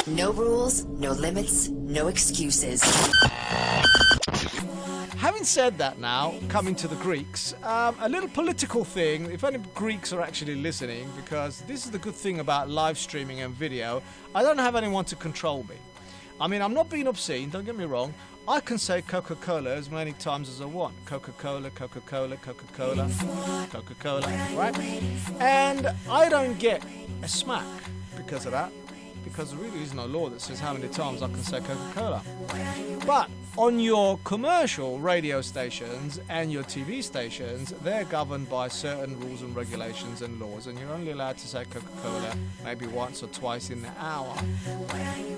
No rules, no limits, no excuses. Having said that now, coming to the Greeks, a little political thing, if any Greeks are actually listening, because this is the good thing about live streaming and video, I don't have anyone to control me. I mean, I'm not being obscene, don't get me wrong. I can say Coca-Cola as many times as I want. Coca-Cola, Coca-Cola, Coca-Cola, Coca-Cola, right? And I don't get a smack because of that, because there really is no law that says how many times I can say Coca-Cola. But on your commercial radio stations and your TV stations, they're governed by certain rules and regulations and laws, and you're only allowed to say Coca-Cola maybe once or twice in the hour.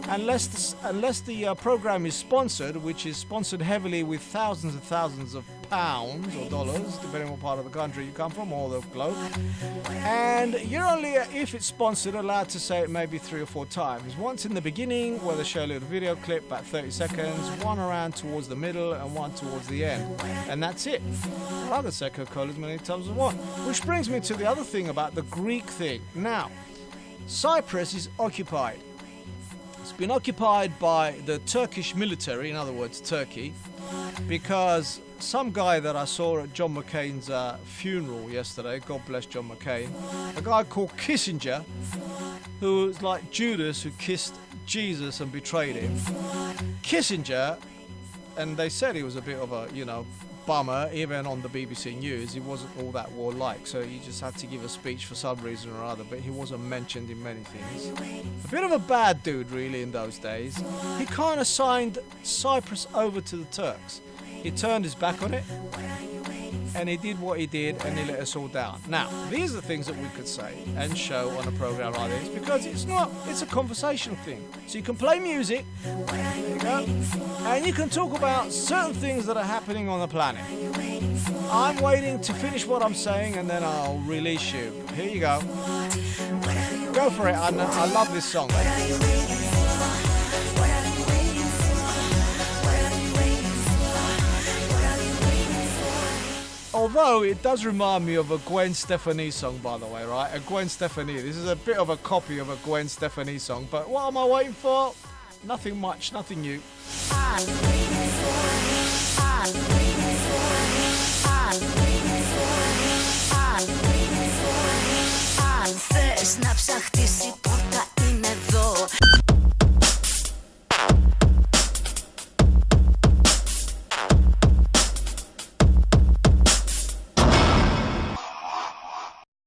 Unless the program is sponsored, which is sponsored heavily with thousands and thousands of pounds or dollars, depending on what part of the country you come from or the globe. And you're only, if it's sponsored, allowed to say it maybe 3 or 4 times. Once in the beginning, where they show a little video clip, about 30 seconds, one around towards the middle and one towards the end. And that's it. I can say Coca-Cola as many times as I want. Which brings me to the other thing about the Greek thing. Now, Cyprus is occupied. It's been occupied by the Turkish military, in other words, Turkey, because some guy that I saw at John McCain's funeral yesterday, God bless John McCain, a guy called Kissinger, who was like Judas who kissed Jesus and betrayed him. Kissinger, and they said he was a bit of a, bummer, even on the BBC News. He wasn't all that warlike, so he just had to give a speech for some reason or other, but he wasn't mentioned in many things. A bit of a bad dude, really, in those days. He kind of signed Cyprus over to the Turks. He turned his back on it, and he did what he did, and he let us all down. Now, these are the things that we could say and show on a program like this, because it's a conversational thing. So you can play music, there you go, and you can talk about certain things that are happening on the planet. I'm waiting to finish what I'm saying, and then I'll release you. Here you go. Go for it. I love this song. Although it does remind me of a Gwen Stefani song, by the way, right? A Gwen Stefani. This is a bit of a copy of a Gwen Stefani song. But what am I waiting for? Nothing much, nothing new. Θες να ψάχνεις